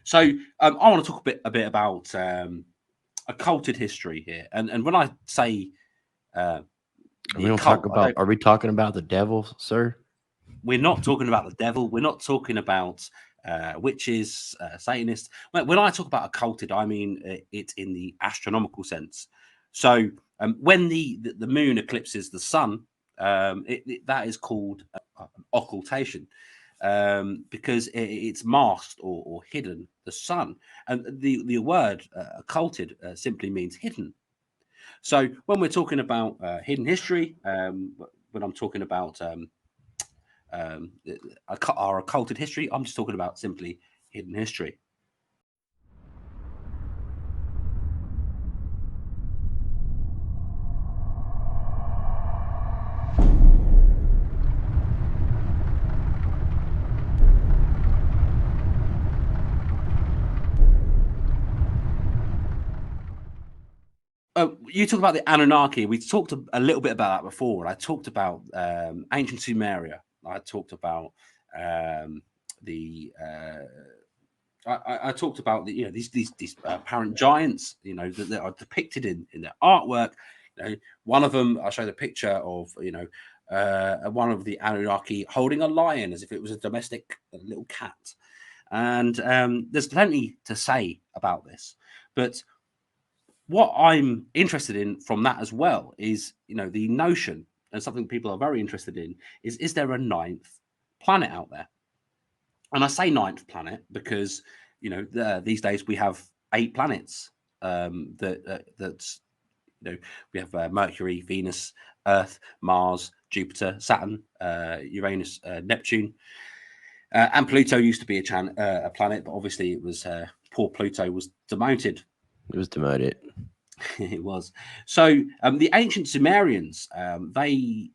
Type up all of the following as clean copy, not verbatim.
So I want to talk a bit about occulted history here, and when I say We the don't talk occult, I about. don't. Are we talking about the devil, sir? We're not talking about the devil. We're not talking about witches, Satanists. When I talk about occulted, I mean it in the astronomical sense. So when the moon eclipses the sun, that is called occultation, because it's masked or hidden the sun. And the word occulted simply means hidden. So when we're talking about hidden history, when I'm talking about um, our occulted history, I'm just talking about simply hidden history. You talk about the Anunnaki. We talked a little bit about that before. I talked about ancient Sumeria. I talked about um, the. I talked about these apparent giants. That are depicted in their artwork. One of them, I'll show the picture of. One of the Anunnaki holding a lion as if it was a domestic little cat. And there's plenty to say about this, but what I'm interested in from that as well is, the notion, and something people are very interested in, is there a ninth planet out there? And I say ninth planet because, these days we have 8 planets that's, we have Mercury, Venus, Earth, Mars, Jupiter, Saturn, Uranus, Neptune, and Pluto used to be a planet, but obviously it was poor Pluto was demoted. It was demoted. It was. So the ancient Sumerians, they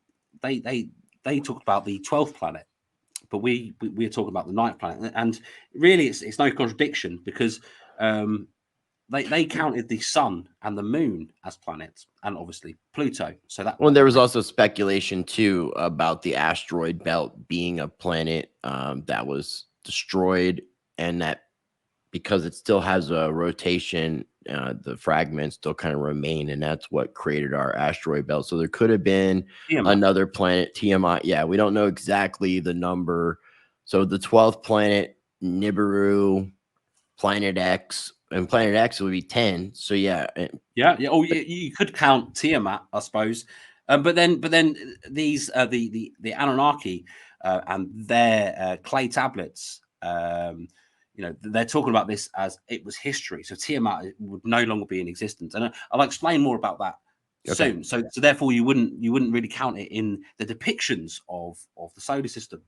talked about the 12th planet, but we're talking about the ninth planet, and really it's no contradiction because they counted the sun and the moon as planets, and obviously Pluto. So Well, there that was makes. also speculation too about the asteroid belt being a planet that was destroyed, and that because it still has a rotation, the fragments still kind of remain, and that's what created our asteroid belt. So there could have been Tiamat. another planet, TMI. Yeah, we don't know exactly the number. So the 12th planet, Nibiru, Planet X, and Planet X would be 10. So yeah, Yeah. Oh, you could count Tiamat, I suppose, but then these the Anunnaki and their clay tablets. They're talking about this as it was history. So Tiamat would no longer be in existence, and I'll explain more about that okay. soon. So therefore, you wouldn't really count it in the depictions of the solar system.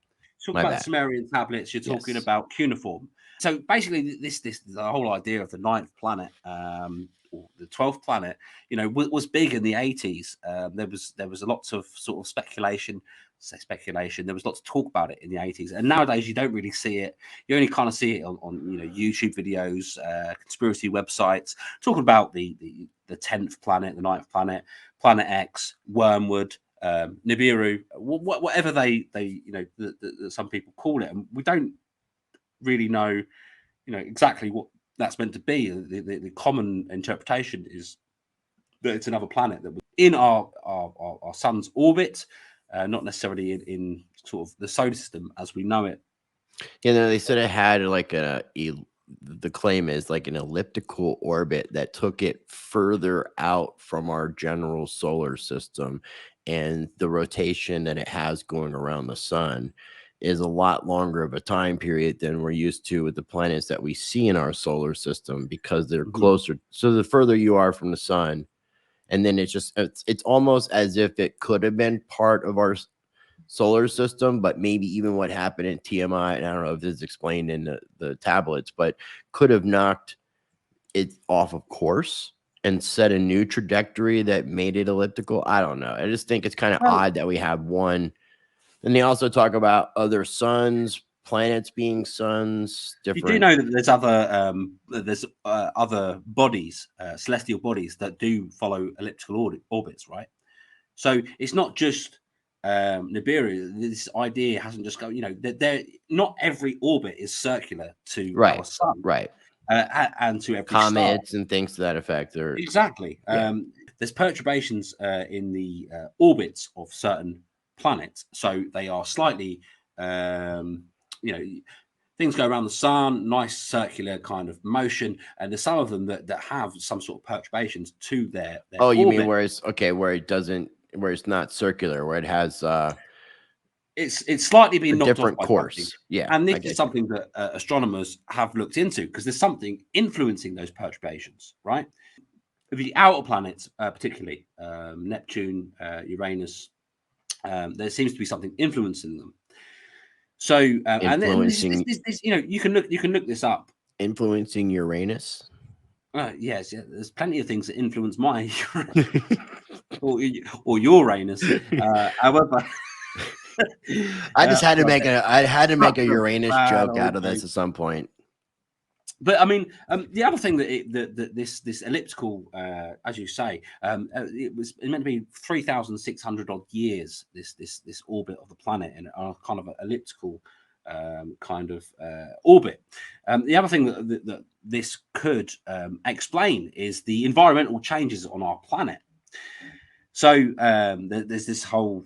Talk My about the bad. Sumerian tablets. You're talking Yes. about cuneiform. So basically, this the whole idea of the ninth planet, or the 12th planet, was big in the 80s. There was a lots of sort of speculation. Say speculation. There was lots of talk about it in the 80s, and nowadays you don't really see it. You only kind of see it on YouTube videos, conspiracy websites talking about the 10th planet, the ninth planet, Planet X, Wormwood, Nibiru, whatever some people call it, and we don't really know, exactly what that's meant to be. The common interpretation is that it's another planet that was in our sun's orbit, not necessarily in sort of the solar system as we know it. Yeah, no, they said it had like the claim is like an elliptical orbit that took it further out from our general solar system, and the rotation that it has going around the sun is a lot longer of a time period than we're used to with the planets that we see in our solar system because they're Mhm. closer. So the further you are from the sun, and then it's almost as if it could have been part of our solar system, but maybe even what happened in TMI, and I don't know if this is explained in the tablets, but could have knocked it off of course and set a new trajectory that made it elliptical. I don't know. I just think it's kind of Well, odd that we have one. And they also talk about other suns, planets being suns, you do different. know that there's other bodies, celestial bodies that do follow elliptical orbits, right? So it's not just Nibiru, this idea hasn't just got, you know, they're not every orbit is circular to Right. our sun, Right. and to every star. Comets and things to that effect. Or Exactly. Yeah. There's perturbations in the orbits of certain planets, so they are slightly, you know, things go around the sun, nice circular kind of motion, and there's some of them that have some sort of perturbations to their Oh, you mean orbit. where it's okay, where it's not circular, where it has It's slightly been a knocked off different by something, course. Yeah, and I this is get you. something that astronomers have looked into, because there's something influencing those perturbations, right? The outer planets, particularly Neptune, Uranus, there seems to be something influencing them. So, and Influencing you know, you can look this up. influencing Uranus. Yes, yeah, there's plenty of things that influence my or Uranus. However, I just had to well, make a such a Uranus bad joke old out of this joke. at some point. But I mean, the other thing that this elliptical, as you say, it was meant to be 3,600 odd years. This orbit of the planet in a kind of an elliptical kind of orbit. The other thing that this could explain is the environmental changes on our planet. So there's this whole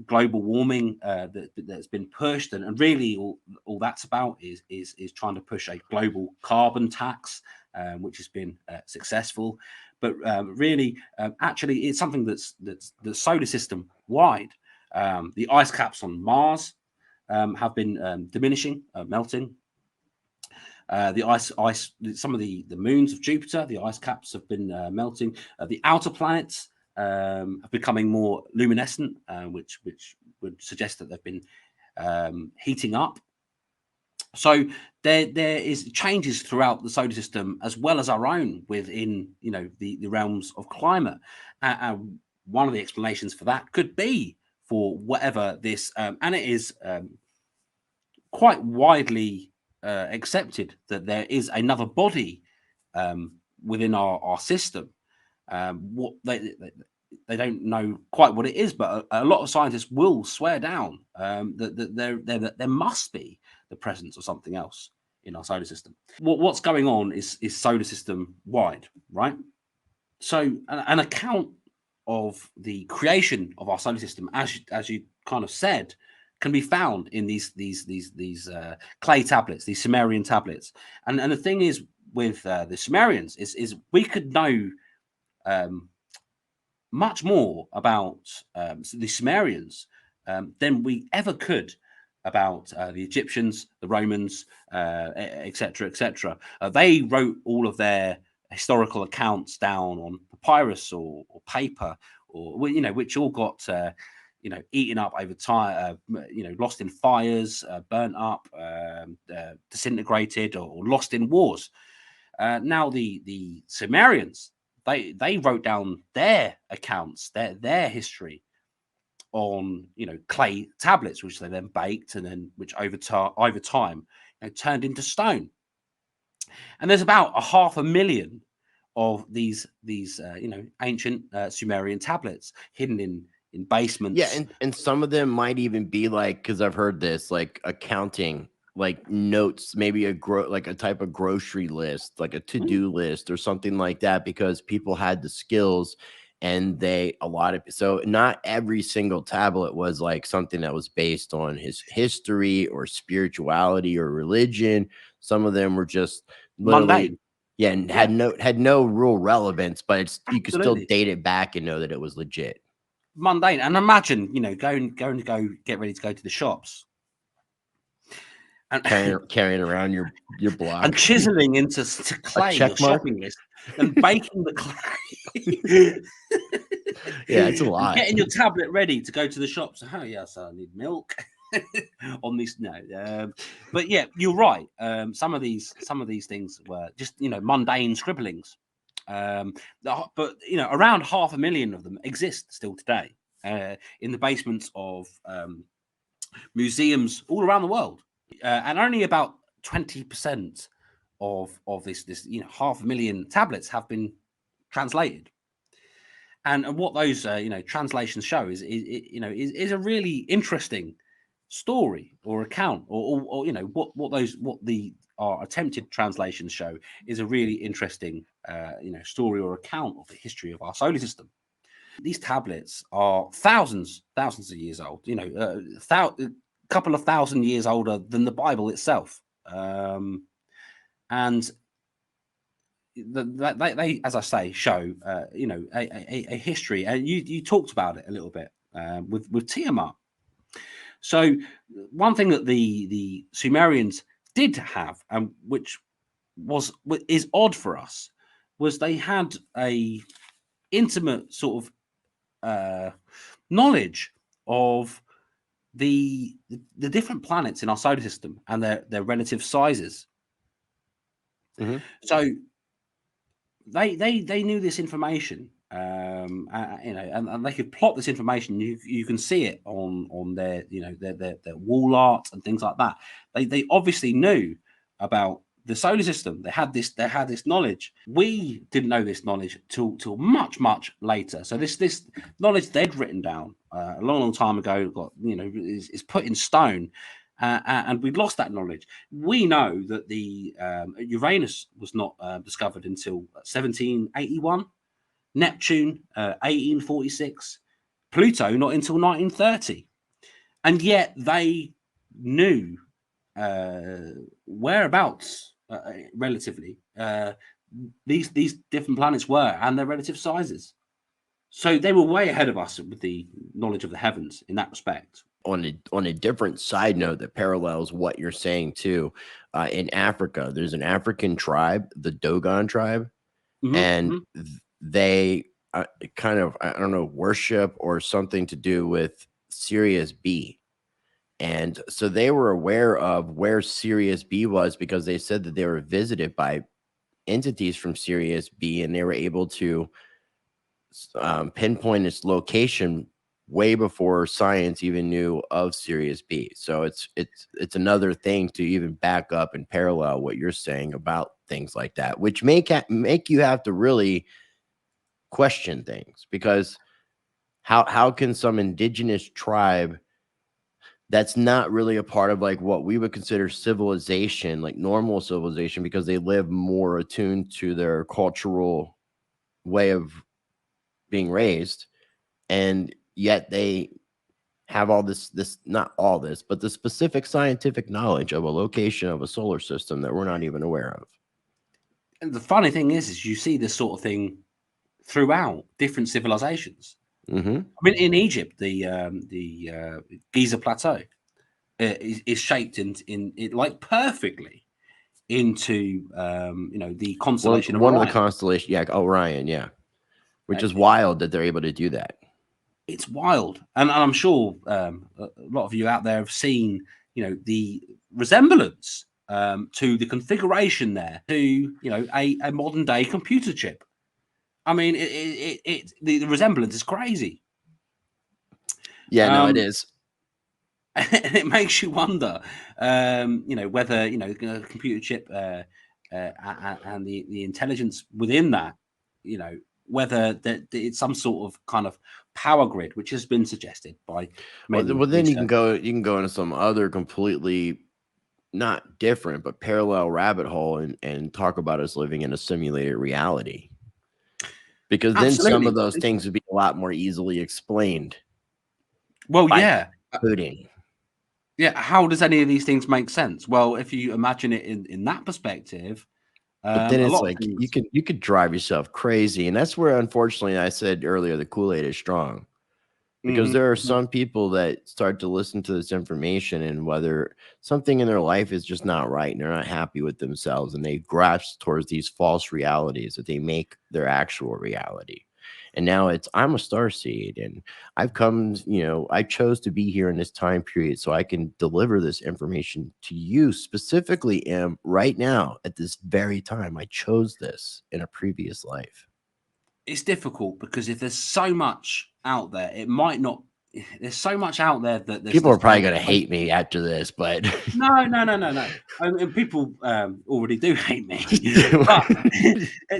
global warming that's been pushed, and really all that's about is trying to push a global carbon tax, which has been successful. But really, actually, it's something that's the solar system wide. The ice caps on Mars have been diminishing, melting. Some of the moons of Jupiter, the ice caps have been melting. The outer planets are becoming more luminescent, which would suggest that they've been heating up. So there is changes throughout the solar system as well as our own within, you know, the realms of climate. One of the explanations for that could be for whatever this, and it is quite widely accepted that there is another body within our system. What they don't know quite what it is, but a lot of scientists will swear down that there must be the presence of something else in our solar system. What's going on is solar system wide, right? So an account of the creation of our solar system, as you kind of said, can be found in these clay tablets, these Sumerian tablets. And the thing is with the Sumerians is we could know much more about the Sumerians than we ever could about the Egyptians, the Romans, etc., etc. They wrote all of their historical accounts down on papyrus or paper, or you know, which all got you know, eaten up over time, you know, lost in fires, burnt up, disintegrated, or lost in wars. Now the Sumerians, they wrote down their accounts, their history on, you know, clay tablets, which they then baked, and then which over time, you know, turned into stone. And there's about 500,000 of these you know, ancient Sumerian tablets hidden in basements. Yeah, and some of them might even be like, because I've heard this, like accounting, like notes, maybe like a type of grocery list, like a to-do list or something like that, because people had the skills, and so not every single tablet was like something that was based on his history or spirituality or religion. Some of them were just literally, Mundane. yeah, and Yeah, had no real relevance, but you could still absolutely date it back and know that it was legit. mundane. And imagine, you know, going to go get ready to go to the shops and Carrying around your and block. chiseling into A clay your check mark? shopping list and baking the clay. Yeah, it's a And lot. getting your tablet ready to go to the shops. Oh yes, I need milk on this. No, but yeah, you're right. Some of these things were just, you know, mundane scribblings. But you know, around 500,000 of them exist still today in the basements of museums all around the world, and only about 20% of this, you know, 500,000 tablets have been translated. And what those translations show is a really interesting story or account, or what our attempted translations show is a really interesting story or account of the history of our solar system. These tablets are thousands of years old. A couple of thousand years older than the Bible itself, and they, as I say, show a history. And you talked about it a little bit with Tiamat. So one thing that the Sumerians did have, and which is odd for us, was they had a intimate sort of knowledge of the different planets in our solar system and their relative sizes. Mm-hmm. So they knew this information, and they could plot this information. You can see it on their their wall art and things like that. They obviously knew about the solar system. They had this knowledge. We didn't know this knowledge till much later. So this knowledge they'd written down a long time ago is put in stone. And we'd lost that knowledge. We know that the Uranus was not discovered until 1781, Neptune 1846, Pluto not until 1930, and yet they knew whereabouts relatively these different planets were and their relative sizes. So they were way ahead of us with the knowledge of the heavens in that respect. On a different side note that parallels what you're saying too, in Africa, there's an African tribe, the Dogon tribe, and they kind of, I don't know, worship or something to do with Sirius B. And so they were aware of where Sirius B was because they said that they were visited by entities from Sirius B, and they were able to pinpoint its location way before science even knew of Sirius B. So it's another thing to even back up and parallel what you're saying about things like that, which make you have to really question things, because how can some indigenous tribe that's not really a part of like what we would consider civilization, like normal civilization, because they live more attuned to their cultural way of being raised, and yet they have all this not all this, but the specific scientific knowledge of a location of a solar system that we're not even aware of. And the funny thing is you see this sort of thing throughout different civilizations. Mm-hmm. I mean, in Egypt, the Giza Plateau is shaped in it like perfectly into the constellation one of of the constellations, yeah, Orion, yeah, which is wild that they're able to do that. It's wild, and I'm sure a lot of you out there have seen the resemblance to the configuration there to a modern day computer chip. I mean, the resemblance is crazy. Yeah, no, it is. And it makes you wonder, whether a computer chip and the intelligence within that, whether it's some sort of kind of power grid, which has been suggested by. Well, then you can go into some other completely not different but parallel rabbit hole and talk about us living in a simulated reality, because then some of those things would be a lot more easily explained. Well, yeah, coding. Yeah, how does any of these things make sense? Well, if you imagine it in that perspective, but then it's like you could drive yourself crazy, and that's where, unfortunately, I said earlier, the Kool-Aid is strong. Because there are some people that start to listen to this information, and whether something in their life is just not right and they're not happy with themselves, and they grasp towards these false realities that they make their actual reality. And now it's, I'm a starseed, and I've come, I chose to be here in this time period so I can deliver this information to you specifically, right now at this very time. I chose this in a previous life. It's difficult because if there's so much out there, it might not there's so much out there that people are probably going to hate me after this, but no. And people already do hate me. But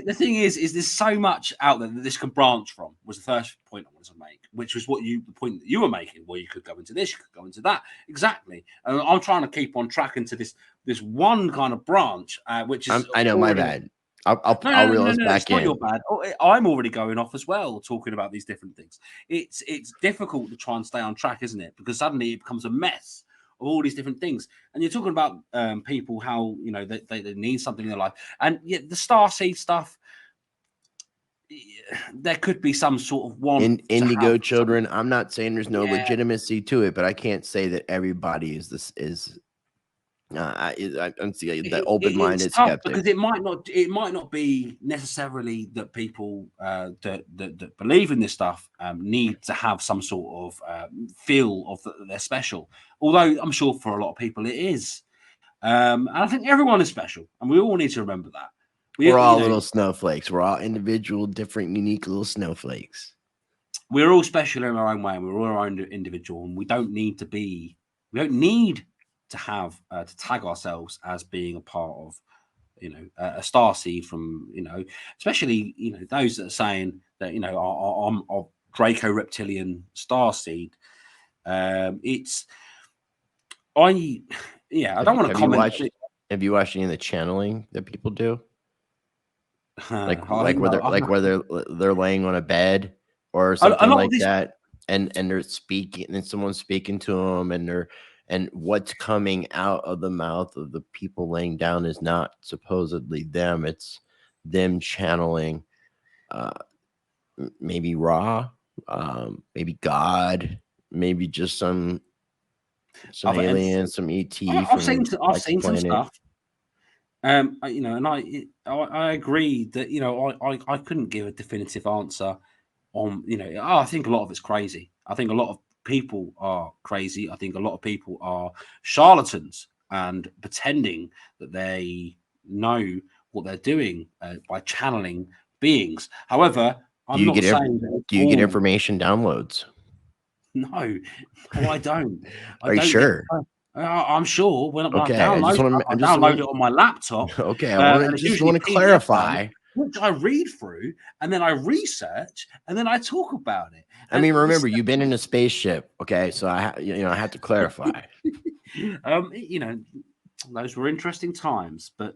the thing is there's so much out there that this can branch from. Was the first point I wanted to make, which was the point that you were making, where you could go into this, you could go into that. Exactly. And I'm trying to keep on track into this one kind of branch, which is I know, my bad. I'll reel us back it's not in. your bad. I'm already going off as well, talking about these different things. It's difficult to try and stay on track, isn't it? Because suddenly it becomes a mess of all these different things. And you're talking about people, how they need something in their life, and yet the starseed stuff. There could be some sort of one indigo children. I'm not saying there's no legitimacy to it, but I can't say that everybody is this is. I'm the open-minded skeptic, because it might not be necessarily that people that believe in this stuff need to have some sort of feel of that they're special. Although I'm sure for a lot of people it is, and I think everyone is special, and we all need to remember that. We're all little snowflakes. We're all individual, different, unique little snowflakes. We're all special in our own way, and we're all our own individual, and we don't need to have to tag ourselves as being a part of a star seed from especially those that are saying that I'm a Draco reptilian star seed. I don't want to comment. Have you watched any of the channeling that people do? where they're laying on a bed or something like that, and they're speaking, and someone's speaking to them, and what's coming out of the mouth of the people laying down is not supposedly them. It's them channeling maybe Ra, maybe God, maybe just some alien, some ET. I've seen some stuff. And I agree that I couldn't give a definitive answer on I think a lot of it's crazy. I think a lot of people are crazy. I think a lot of people are charlatans and pretending that they know what they're doing by channeling beings. However, do you get information downloads? No, I don't. Are you sure? I'm sure when I download it on my laptop. Okay, I just want to clarify. Which I read through, and then I research, and then I talk about it. I mean, remember, you've been in a spaceship, okay? So I have to clarify. Those were interesting times, but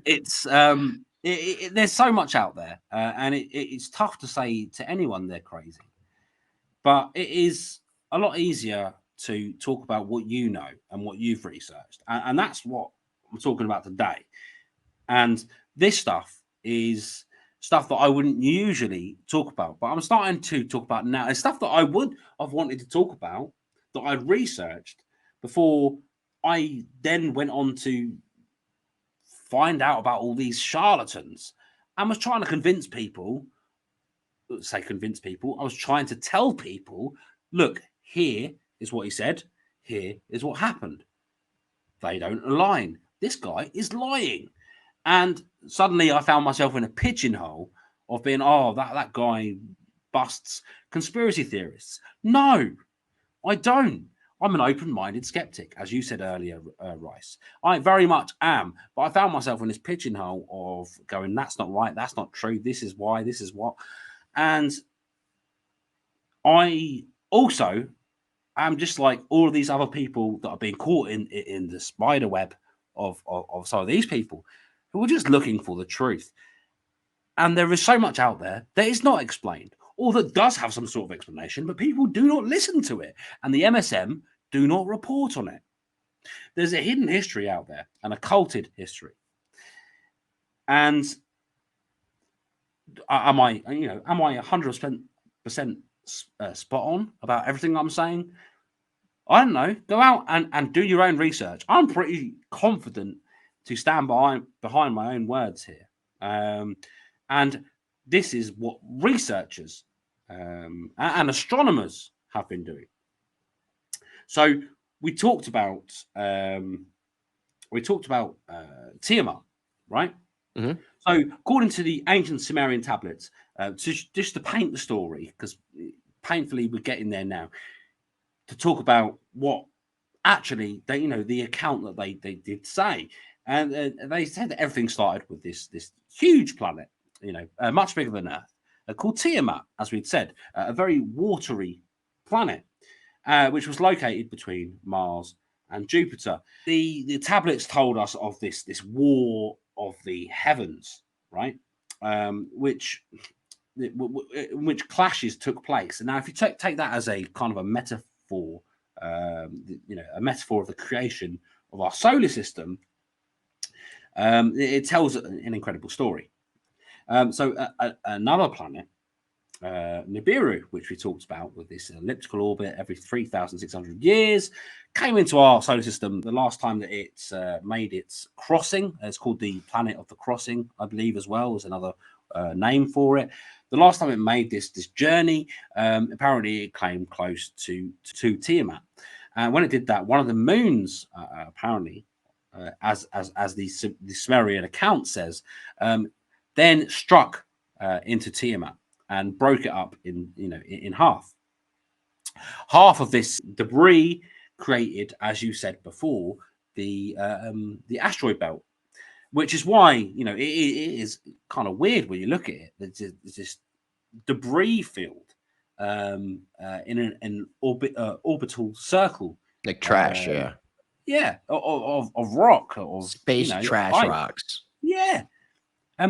it's there's so much out there, and it's tough to say to anyone they're crazy. But it is a lot easier to talk about what you know and what you've researched, and that's what I'm talking about today. And this stuff is stuff that I wouldn't usually talk about, but I'm starting to talk about now. It's stuff that I would have wanted to talk about, that I researched before I then went on to find out about all these charlatans and was trying to convince people. I was trying to tell people, look, here is what he said. Here is what happened. They don't align. This guy is lying. And suddenly I found myself in a pigeonhole of being, that guy busts conspiracy theorists. No, I don't. I'm an open-minded skeptic, as you said earlier, Rice. I very much am. But I found myself in this pigeonhole of going, that's not right. That's not true. This is why. This is what. And I also am just like all of these other people that are being caught in the spider web of some of these people who are just looking for the truth. And there is so much out there that is not explained, or that does have some sort of explanation, but people do not listen to it. And the MSM do not report on it. There's a hidden history out there, an occulted history. And am I 100% spot on about everything I'm saying? I don't know. Go out and do your own research. I'm pretty confident to stand behind my own words here. And this is what researchers and astronomers have been doing. So we talked about Tiamat, right? Mm-hmm. So according to the ancient Sumerian tablets, just to paint the story, because painfully we're getting there now to talk about what actually they, the account that they did say, and they said that everything started with this huge planet, much bigger than Earth, called Tiamat, as we'd said, a very watery planet, which was located between Mars and Jupiter. The tablets told us of this war of the heavens, right? Which clashes took place. And now, if you take that as a kind of a metaphor, a metaphor of the creation of our solar system, it tells an incredible story. So another planet, Nibiru, which we talked about with this elliptical orbit every 3,600 years, came into our solar system the last time that it's made its crossing. It's called the planet of the crossing, I believe, as well, as another name for it. The last time it made this journey, apparently it came close to Tiamat. And when it did that, one of the moons, apparently, as the Sumerian account says, then struck into Tiamat and broke it up in half. Half of this debris created, as you said before, the asteroid belt, which is why it is kind of weird when you look at it. There's this debris field in an orbital circle, like trash, of rock, of space trash ice. rocks. Yeah,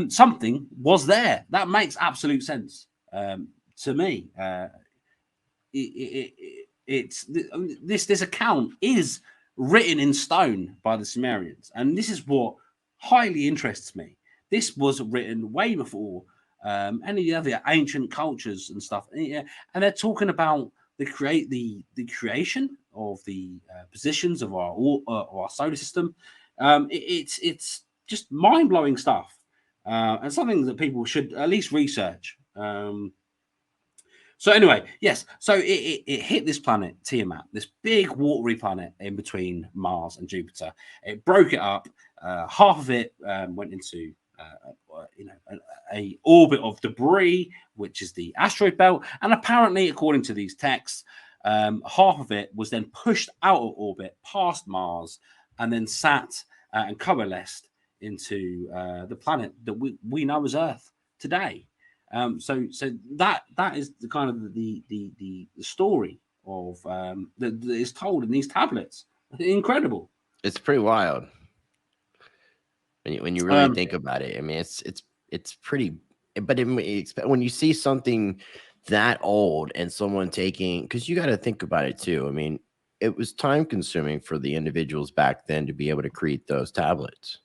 something was there. That makes absolute sense to me. It's this account is written in stone by the Sumerians, and this is what highly interests me. This was written way before any of the other ancient cultures and stuff, and they're talking about the creation of the positions of our solar system. It's just mind-blowing stuff, and something that people should at least research. So anyway, yes. So it hit this planet Tiamat, this big watery planet in between Mars and Jupiter. It broke it up. Half of it went into a orbit of debris, which is the asteroid belt, and apparently, according to these texts, half of it was then pushed out of orbit past Mars and then sat and coalesced into the planet that we know as Earth today. So that is the kind of the story of that is told in these tablets. Incredible. It's pretty wild when you really think about it. I mean, it's pretty. But when you see something that old and someone taking, because you got to think about it too. I mean, it was time consuming for the individuals back then to be able to create those tablets.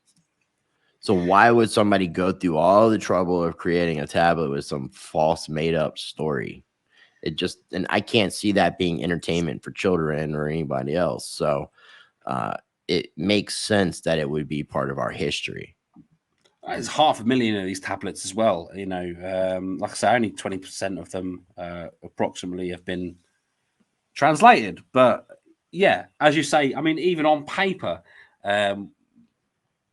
So why would somebody go through all the trouble of creating a tablet with some false made up story? And I can't see that being entertainment for children or anybody else. So it makes sense that it would be part of our history. There's 500,000 of these tablets as well. Like I say, only 20% of them approximately have been translated. But yeah, as you say, I mean, even on paper,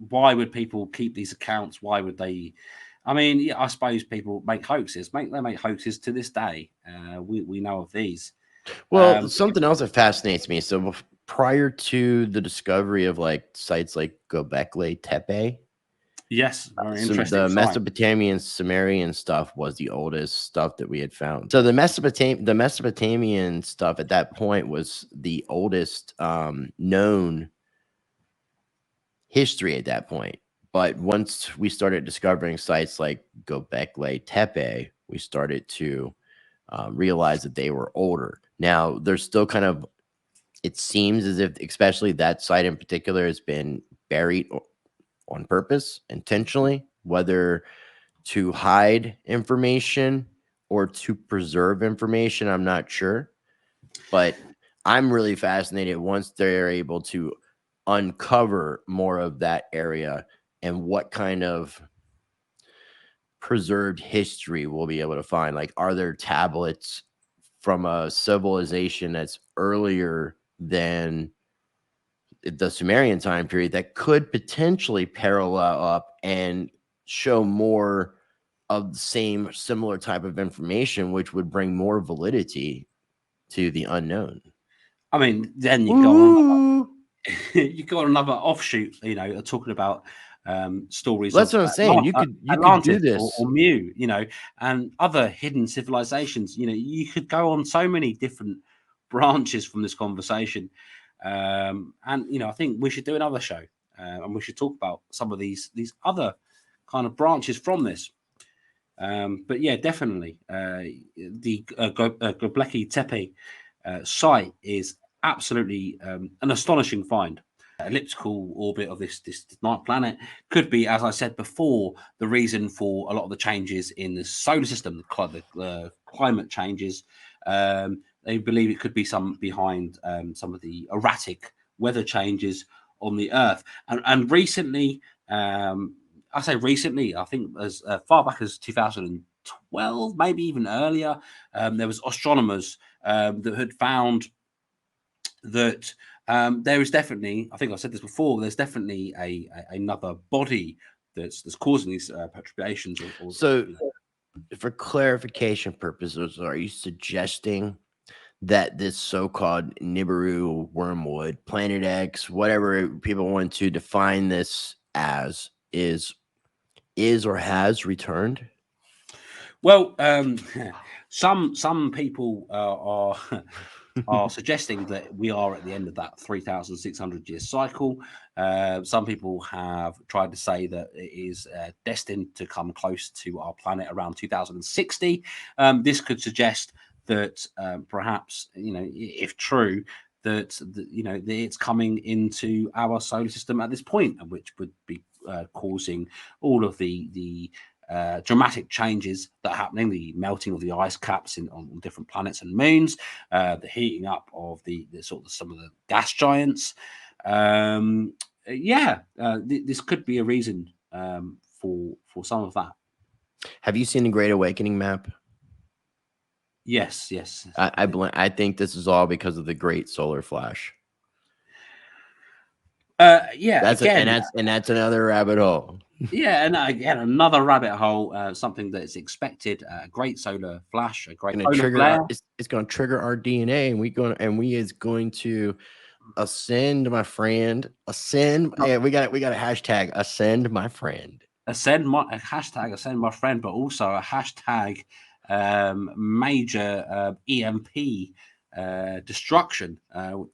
why would people keep these accounts? Why would they? I mean, yeah, I suppose people make hoaxes. They make hoaxes to this day. We know of these. Well, something else that fascinates me. So prior to the discovery of like sites like Göbekli Tepe, yes, very interesting. So the Mesopotamian Sumerian stuff was the oldest stuff that we had found. So the Mesopotamian stuff at that point was the oldest known history at that point. But once we started discovering sites like Göbekli Tepe, we started to realize that they were older. Now, there's still kind of, it seems as if, especially that site in particular, has been buried on purpose, intentionally, whether to hide information or to preserve information, I'm not sure. But I'm really fascinated once they're able to uncover more of that area and what kind of preserved history we'll be able to find. Like, are there tablets from a civilization that's earlier than the Sumerian time period that could potentially parallel up and show more of the same similar type of information, which would bring more validity to the unknown. I mean, then you go on you go on another offshoot, you know, talking about stories That's of what I'm saying. You could do Atlantis this. or Mu, you know, and other hidden civilizations. You know, you could go on so many different branches from this conversation, and you know, I think we should do another show, and we should talk about some of these other kind of branches from this. But yeah, definitely, the Göbekli Tepe site is absolutely an astonishing find. Elliptical orbit of this night planet could be, as I said before, the reason for a lot of the changes in the solar system, the climate changes. They believe it could be some behind some of the erratic weather changes on the Earth. And recently, I say recently, I think as far back as 2012, maybe even earlier, there was astronomers that had found that there is definitely, I think I said this before, there's definitely another body that's causing these perturbations. So, for clarification purposes, are you suggesting that this so-called Nibiru wormwood, Planet X, whatever people want to define this as, is or has returned? Well, some people are suggesting that we are at the end of that 3,600 year cycle. Some people have tried to say that it is destined to come close to our planet around 2060. This could suggest that perhaps, you know, if true, that you know, it's coming into our solar system at this point, and which would be causing all of the dramatic changes that are happening, the melting of the ice caps on different planets and moons, the heating up of the sort of some of the gas giants. This could be a reason for some of that. Have you seen the Great Awakening map? Yes. I think this is all because of the Great Solar Flash. That's another rabbit hole. Yeah, and again, another rabbit hole. Something that is expected. A great solar flash, a great solar flare. It's going to trigger our DNA, and we is going to ascend, my friend. Ascend. Yeah, we got a hashtag. Ascend, my friend. A hashtag ascend my friend, but also a hashtag major EMP destruction,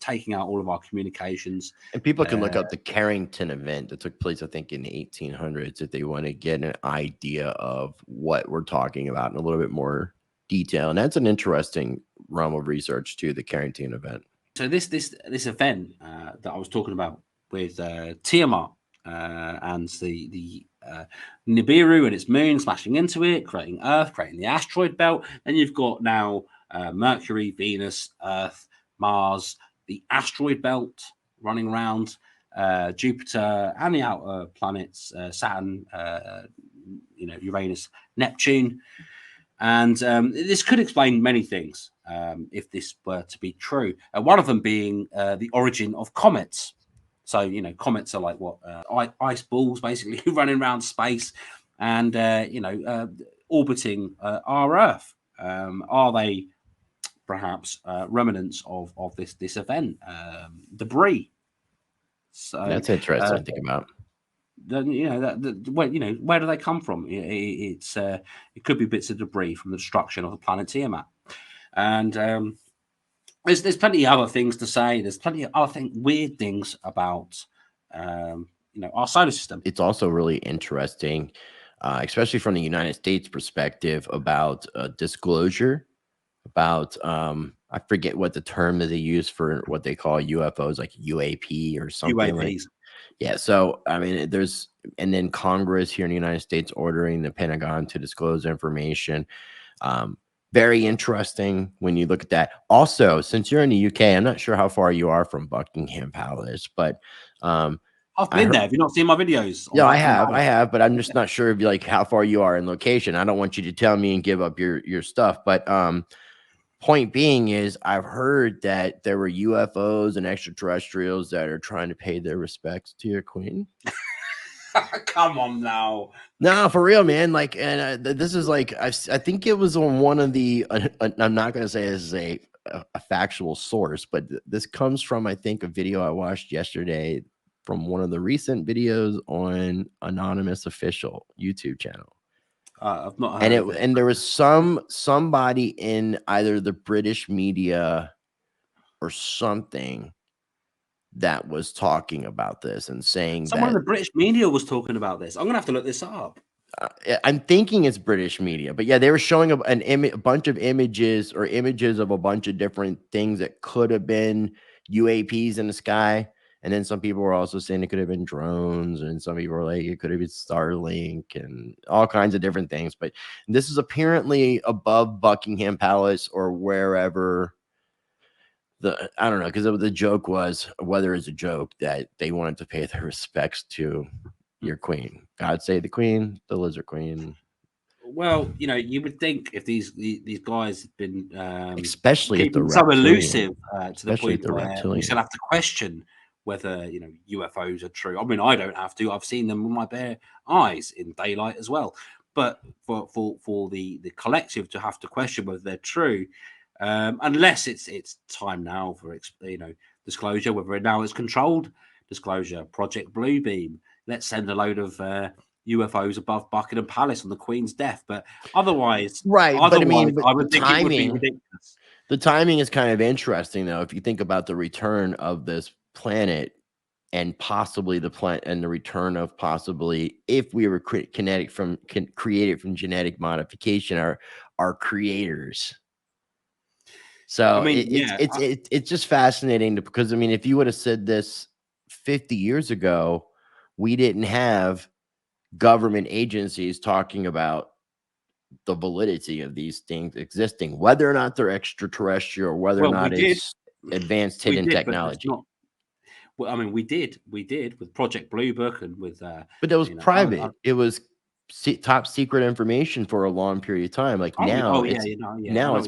taking out all of our communications. And people can look up the Carrington event that took place, I think, in the 1800s, if they want to get an idea of what we're talking about in a little bit more detail. And that's an interesting realm of research too, the Carrington event. So this event that I was talking about with Tiamat and the Nibiru and its moon smashing into it, creating Earth, creating the asteroid belt. Then you've got now Mercury, Venus, Earth, Mars, the asteroid belt running around, Jupiter, and the outer planets, Saturn, Uranus, Neptune. And this could explain many things if this were to be true. One of them being the origin of comets. So, you know, comets are like what ice balls basically running around space and, orbiting our Earth. Are they perhaps remnants of this event, debris? So that's interesting to think about. Then where do they come from? It could be bits of debris from the destruction of the planet Tiamat, and there's plenty of other things to say. There's plenty of other weird things about our solar system. It's also really interesting, especially from the United States perspective, about disclosure. About I forget what the term that they use for what they call UFOs, like UAP or something. UAPs. Yeah, so I mean, and then Congress here in the United States ordering the Pentagon to disclose information. Very interesting when you look at that. Also, since you're in the UK, I'm not sure how far you are from Buckingham Palace, but I've been there. Have you not seen my videos? Yeah, I have, but I'm just not sure if like how far you are in location. I don't want you to tell me and give up your stuff, but point being is I've heard that there were UFOs and extraterrestrials that are trying to pay their respects to your queen. Come on now. No, for real, man. Like, and this is like, I think it was on one of the, I'm not going to say this is a factual source, but this comes from, I think, a video I watched yesterday from one of the recent videos on Anonymous Official YouTube channel. I've not heard of it. And there was somebody in either the British media or something that was talking about this and saying Someone in that the British media was talking about this. I'm gonna have to look this up. I'm thinking it's British media, but yeah, they were showing a bunch of images or images of a bunch of different things that could have been UAPs in the sky. And then some people were also saying it could have been drones, and some people were like it could have been Starlink and all kinds of different things. But this is apparently above Buckingham Palace or wherever. I don't know, because the joke was, whether it's a joke, that they wanted to pay their respects to your queen. God save the queen, the lizard queen. Well, you know, you would think if these guys have been especially at the keeping so elusive to the especially point at the where we still reptilian. have to question whether, you know, UFOs are true. I mean, I don't have to. I've seen them with my bare eyes in daylight as well. But for the collective to have to question whether they're true, unless it's time now for, you know, disclosure, whether now it's controlled disclosure, Project Bluebeam. Let's send a load of UFOs above Buckingham Palace on the Queen's death. But otherwise, Right, but I mean, I would think it would be ridiculous. The timing is kind of interesting, though, if you think about the return of this planet and possibly the planet and the return of possibly, if we were created from genetic modification, our creators. So I mean, it's just fascinating because I mean, if you would have said this 50 years ago, we didn't have government agencies talking about the validity of these things existing, whether or not they're extraterrestrial, or whether or not it's advanced hidden technology. Well, I mean, we did with Project Blue Book and with but it was private. It was top secret information for a long period of time. Like now it's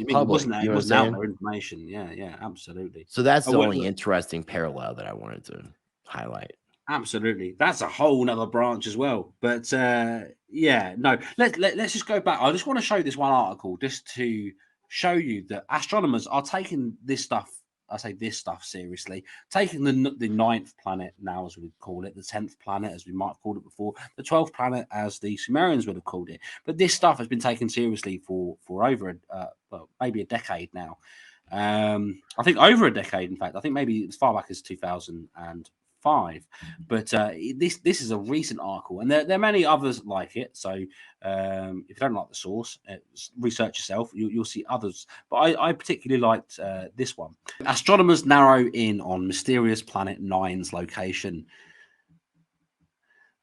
public. It wasn't out there information. Yeah, absolutely. So that's the only interesting parallel that I wanted to highlight. Absolutely, that's a whole nother branch as well. But yeah, no, let's just go back. I just want to show this one article just to show you that astronomers are taking this stuff. I say this stuff seriously, taking the ninth planet now, as we would call it, the 10th planet, as we might have called it before, the 12th planet, as the Sumerians would have called it. But this stuff has been taken seriously for over well, maybe a decade now. I think over a decade, in fact. I think maybe as far back as 2005. But this is a recent article, and there are many others like it. So if you don't like the source, research yourself. You'll see others. But I particularly liked this one. Astronomers narrow in on mysterious planet 9's location.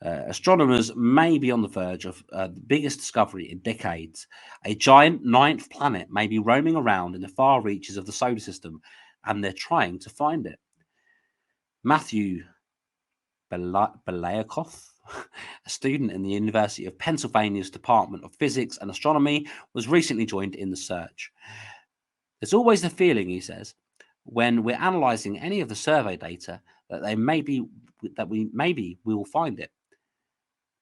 Astronomers may be on the verge of the biggest discovery in decades. A giant ninth planet may be roaming around in the far reaches of the solar system, and they're trying to find it. Matthew Belayakoff, a student in the University of Pennsylvania's Department of Physics and Astronomy, was recently joined in the search. There's always the feeling, he says, when we're analyzing any of the survey data that we will find it.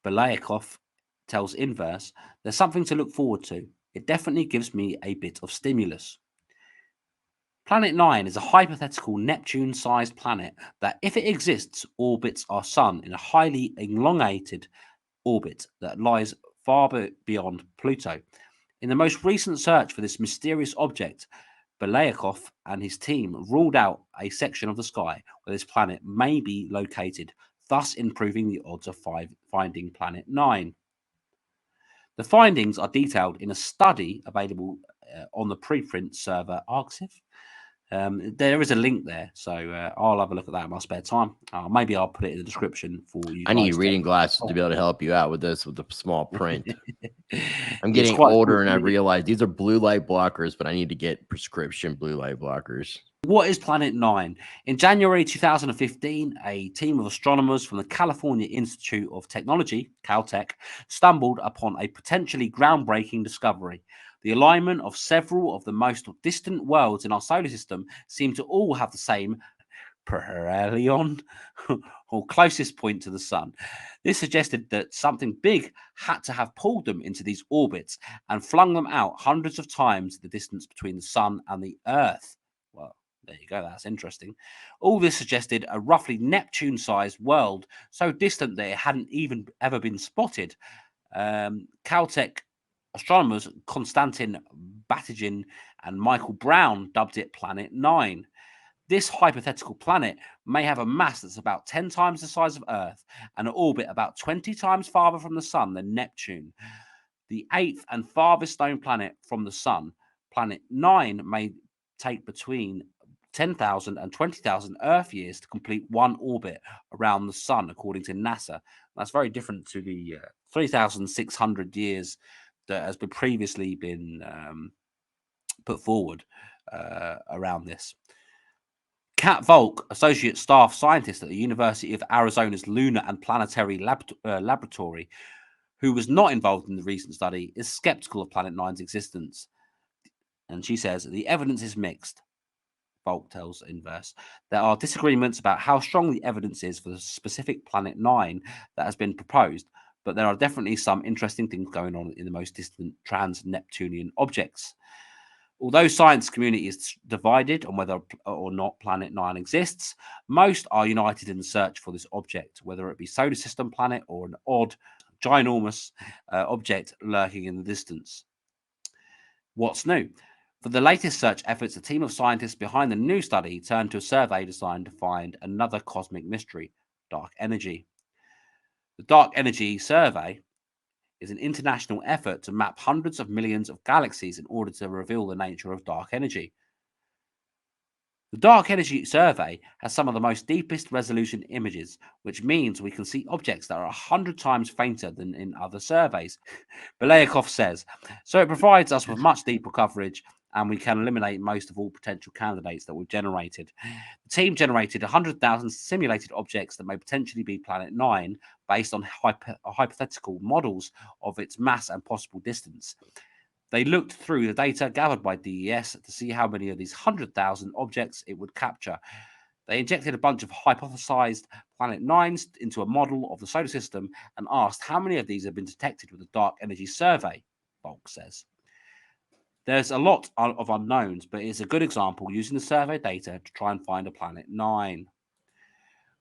Belayakoff tells Inverse, there's something to look forward to. It definitely gives me a bit of stimulus. Planet 9 is a hypothetical Neptune-sized planet that, if it exists, orbits our sun in a highly elongated orbit that lies far beyond Pluto. In the most recent search for this mysterious object, Belayakoff and his team ruled out a section of the sky where this planet may be located, thus improving the odds of finding Planet 9. The findings are detailed in a study available on the preprint server Arxiv. There is a link there, so I'll have a look at that in my spare time. Maybe I'll put it in the description for you. I need reading glasses to be able to help you out with this, with the small print. I'm getting older and I realize these are blue light blockers, but I need to get prescription blue light blockers. What is Planet 9? In January 2015, a team of astronomers from the California Institute of Technology, Caltech, stumbled upon a potentially groundbreaking discovery. The alignment of several of the most distant worlds in our solar system seem to all have the same perihelion, or closest point to the sun. This suggested that something big had to have pulled them into these orbits and flung them out hundreds of times the distance between the sun and the Earth. Well, there you go, that's interesting. All this suggested a roughly Neptune-sized world, so distant that it hadn't even ever been spotted. Caltech astronomers Konstantin Batygin and Michael Brown dubbed it Planet 9. This hypothetical planet may have a mass that's about 10 times the size of Earth and an orbit about 20 times farther from the Sun than Neptune. The eighth and farthest known planet from the Sun, Planet 9, may take between 10,000 and 20,000 Earth years to complete one orbit around the Sun, according to NASA. That's very different to the 3,600 years that has been previously been put forward around this. Kat Volk, associate staff scientist at the University of Arizona's Lunar and Planetary Laboratory, who was not involved in the recent study, is skeptical of Planet 9's existence. And she says, the evidence is mixed. Volk tells Inverse. There are disagreements about how strong the evidence is for the specific Planet 9 that has been proposed, but there are definitely some interesting things going on in the most distant trans-Neptunian objects. Although science community is divided on whether or not Planet 9 exists, most are united in the search for this object, whether it be solar system planet or an odd, ginormous object lurking in the distance. What's new? For the latest search efforts, a team of scientists behind the new study turned to a survey designed to find another cosmic mystery, dark energy. The Dark Energy Survey is an international effort to map hundreds of millions of galaxies in order to reveal the nature of dark energy. The Dark Energy Survey has some of the most deepest resolution images, which means we can see objects that are 100 times fainter than in other surveys, Belayakov says. So it provides us with much deeper coverage, and we can eliminate most of all potential candidates that we've generated. The team generated 100,000 simulated objects that may potentially be Planet 9 based on hypothetical models of its mass and possible distance. They looked through the data gathered by DES to see how many of these 100,000 objects it would capture. They injected a bunch of hypothesized Planet 9s into a model of the solar system and asked how many of these have been detected with the Dark Energy Survey, Volk says. There's a lot of unknowns, but it's a good example using the survey data to try and find a Planet 9.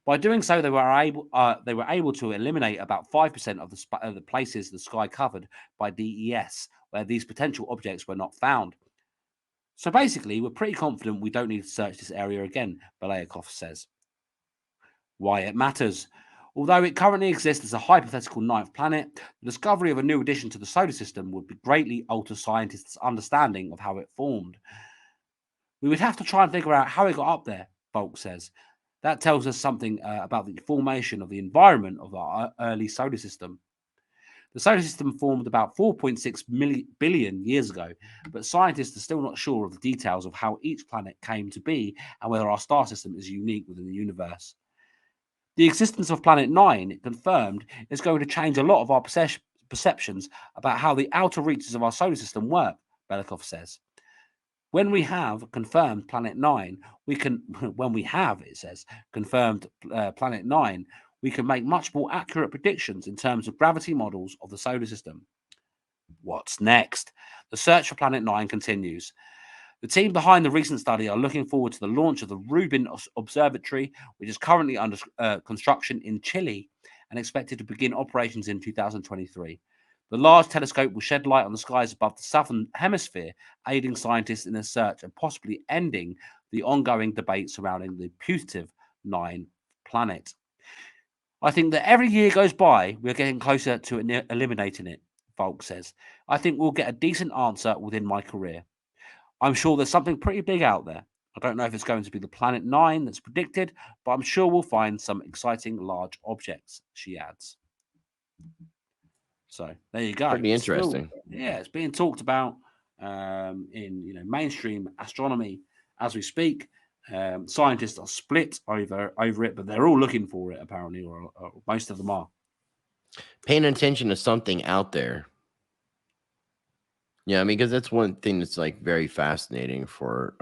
By doing so, they were able to eliminate about 5% of the places the sky covered by DES where these potential objects were not found. So basically, we're pretty confident we don't need to search this area again, Belayakov says. Why it matters. Although it currently exists as a hypothetical ninth planet, the discovery of a new addition to the solar system would greatly alter scientists' understanding of how it formed. We would have to try and figure out how it got up there, Volk says. That tells us something about the formation of the environment of our early solar system. The solar system formed about 4.6 billion years ago, but scientists are still not sure of the details of how each planet came to be and whether our star system is unique within the universe. The existence of Planet 9, confirmed, is going to change a lot of our perceptions about how the outer reaches of our solar system work, Belikov says. When we have confirmed Planet 9, Planet 9, we can make much more accurate predictions in terms of gravity models of the solar system. What's next? The search for Planet 9 continues. The team behind the recent study are looking forward to the launch of the Rubin Observatory, which is currently under construction in Chile and expected to begin operations in 2023. The large telescope will shed light on the skies above the southern hemisphere, aiding scientists in their search and possibly ending the ongoing debate surrounding the putative 9th planet. I think that every year goes by, we're getting closer to eliminating it, Volk says. I think we'll get a decent answer within my career. I'm sure there's something pretty big out there. I don't know if it's going to be the Planet 9 that's predicted, but I'm sure we'll find some exciting large objects, she adds. So there you go. Pretty interesting. It's being talked about in mainstream astronomy as we speak. Scientists are split over it, but they're all looking for it apparently, or most of them are. Paying attention to something out there. Yeah, I mean, because that's one thing that's like very fascinating for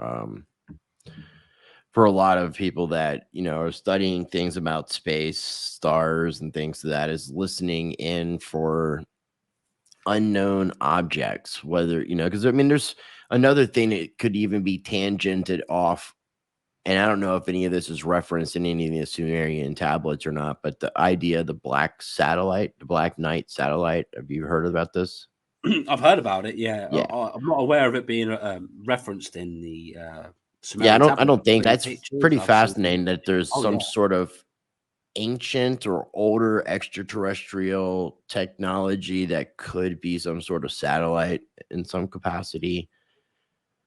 for a lot of people that, you know, are studying things about space, stars, and things to that, is listening in for unknown objects, whether, you know, because I mean, there's another thing that could even be tangented off. And I don't know if any of this is referenced in any of the Sumerian tablets or not, but the idea of the black satellite, the black night satellite. Have you heard about this? I've heard about it. Yeah, Yeah. I'm not aware of it being referenced in the Yeah, Sumerian I tablet. don't think Any that's pictures? pretty I've seen. fascinating that there's Oh some yeah, sort of ancient or older extraterrestrial technology that could be some sort of satellite in some capacity.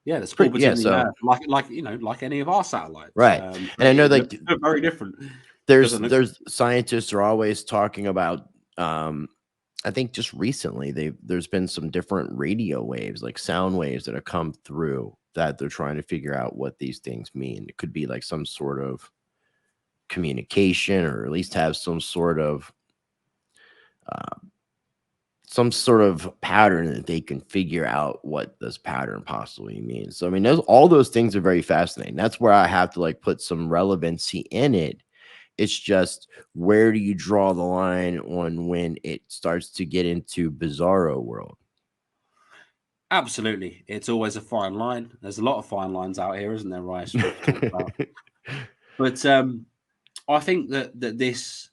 yeah. That's Pretty, yeah. orbiting the So Earth, like you know, like any of our satellites. right, and But I know it like looks very different. Doesn't look. there's scientists are always talking about. I think just recently there's been some different radio waves, like sound waves, that have come through that they're trying to figure out what these things mean. It could be like some sort of communication, or at least have uh, some sort of pattern that they can figure out what this pattern possibly means. So I mean, all those things are very fascinating. That's where I have to like put some relevancy in it. It's just, where do you draw the line on when it starts to get into bizarro world? Absolutely, it's always a fine line. There's a lot of fine lines out here, isn't there, Rice? We've talked about, but I think that this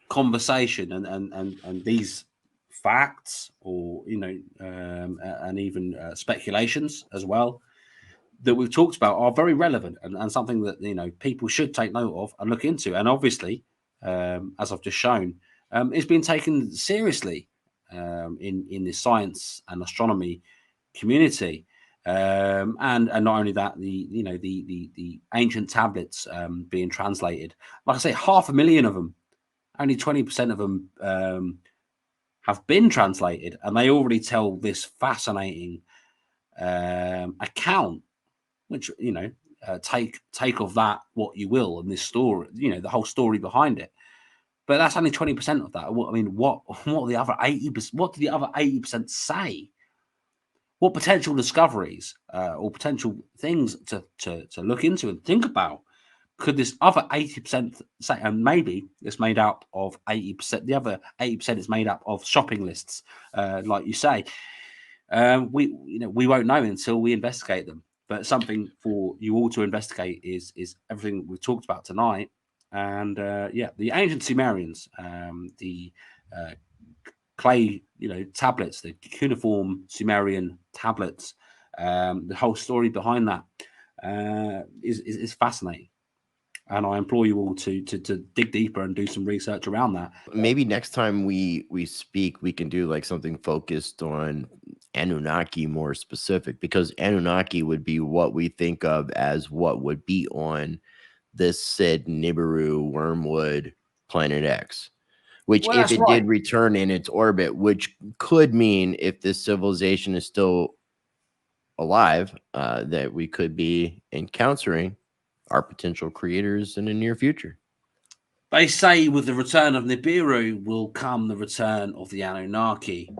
conversation and these facts, or you know, and even speculations as well, that we've talked about are very relevant, and something that, you know, people should take note of and look into. And obviously, as I've just shown, it's been taken seriously in the science and astronomy community. And not only that, the you know the ancient tablets being translated, like I say, 500,000 of them, only 20% of them have been translated, and they already tell this fascinating account. Which, you know, take of that what you will, and this story, you know, the whole story behind it. But that's only 20% of that. What I mean, what are the other 80%? What do the other 80% say? What potential discoveries or potential things to look into and think about could this other 80% say? And maybe it's made up of 80%. The other 80% is made up of shopping lists, like you say. We won't know until we investigate them. But something for you all to investigate is everything we've talked about tonight. And yeah, the ancient Sumerians, the uh, clay, you know, tablets, the cuneiform Sumerian tablets, the whole story behind that is fascinating. And I implore you all to dig deeper and do some research around that. Maybe next time we speak, we can do like something focused on Anunnaki more specific, because Anunnaki would be what we think of as what would be on this said Nibiru Wormwood Planet X, which, Well, if that's it right. did return in its orbit, which could mean, if this civilization is still alive, that we could be encountering our potential creators in the near future. They say with the return of Nibiru will come the return of the Anunnaki,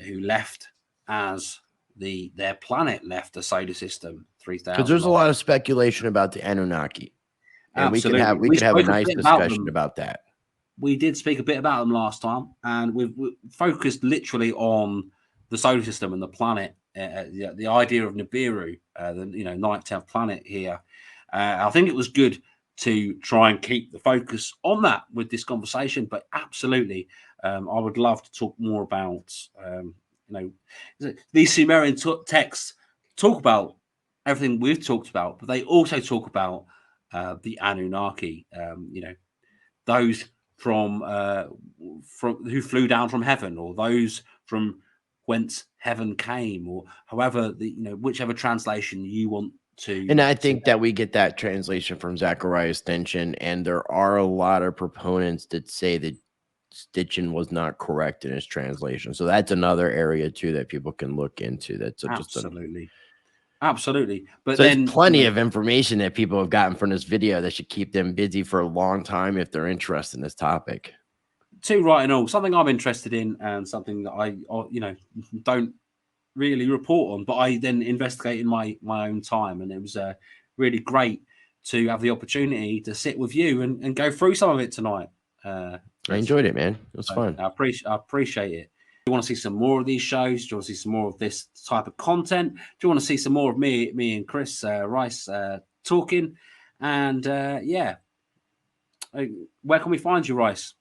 who left as their planet left the solar system Because 3,000 there's a odd. lot of speculation about the Anunnaki, and Absolutely. we We could have a spoke a nice bit about discussion them. about that. We did speak a bit about them last time, and we've focused literally on the solar system and the planet, the idea of Nibiru, the, you know, ninth, 10th planet here. I think it was good to try and keep the focus on that with this conversation. But absolutely, I would love to talk more about, you know, these Sumerian texts talk about everything we've talked about, but they also talk about the Anunnaki. You know, those from who flew down from heaven, or those from whence heaven came, or however the, you know, whichever translation you want And I to. think that we get that translation from Zechariah Stitchin, and there are a lot of proponents that say that Stitchin was not correct in his translation. So that's another area too that people can look into. That's just an Absolutely, absolutely. But So there's then, you plenty know, of information that people have gotten from this video that should keep them busy for a long time if they're interested in this topic. too right and all, something I'm interested in, and something that you know, don't really report on, but I then investigate in my own time. And it was really great to have the opportunity to sit with you and go through some of it tonight. I enjoyed it, man. It was fun. I appreciate it. Do you want to see some more of these shows? Do you want to see some more of this type of content? Do you want to see some more of me and Chris Rice talking? And yeah, where can we find you, Rice?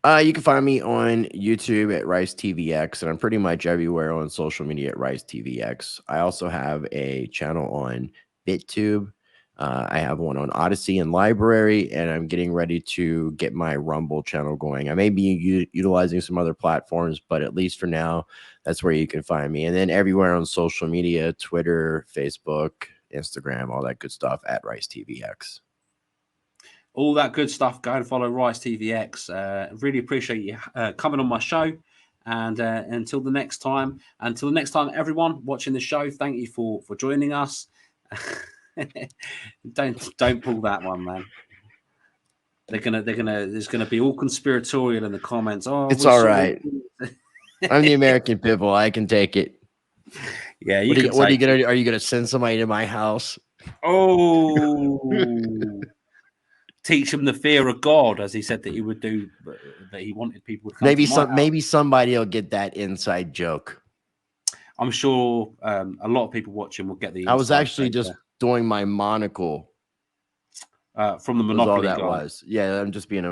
You can find me on YouTube at RiceTVx, and I'm pretty much everywhere on social media at RiceTVx. I also have a channel on BitTube. I have one on Odyssey and Library, and I'm getting ready to get my Rumble channel going. I may be utilizing some other platforms, but at least for now, that's where you can find me. And then everywhere on social media, Twitter, Facebook, Instagram, all that good stuff at RiceTVx. All that good stuff. Go and follow RiceTVx. Really appreciate you coming on my show. And until the next time, everyone watching the show, thank you for joining us. Don't pull that one, man. There's gonna be all conspiratorial in the comments. Oh, it's all right. I'm the American people. I can take it. Yeah, what are you gonna do? Are you gonna send somebody to my house? Oh, teach them the fear of God, as he said that he would do. That he wanted people to come. Maybe somebody will get that inside joke. I'm sure a lot of people watching will get the. I was actually just doing my monocle from the Monopoly. All that was. Yeah, I'm just being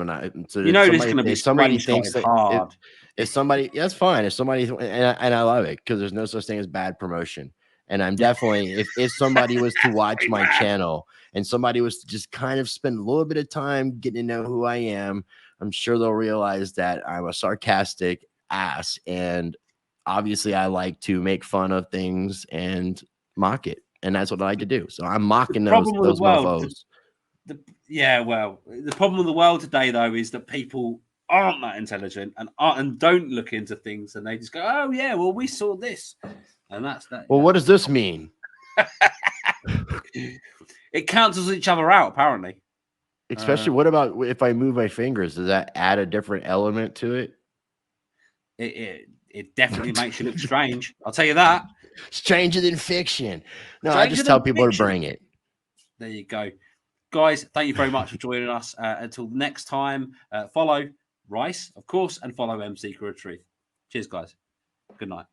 so you know, there's going to be somebody thinks that hard. If somebody, that's fine. If somebody, and I love it because there's no such thing as bad promotion. And I'm definitely, if somebody was to watch my channel and somebody was to just kind of spend a little bit of time getting to know who I am, I'm sure they'll realize that I'm a sarcastic ass. And obviously I like to make fun of things and mock it. And that's what I like to do. So I'm mocking those mofos. Well, the problem with the world today, though, is that people aren't that intelligent and don't look into things, and they just go, "Oh yeah, well we saw this," and that's that. Well, what does this mean? It cancels each other out, apparently. Especially, what about if I move my fingers? Does that add a different element to it? It definitely makes you look strange. I'll tell you that. Stranger than fiction. No, I just tell people to bring it. There you go. Guys, thank you very much for joining us. Until next time, follow Rice, of course, and follow MC Truth. Cheers, guys. Good night.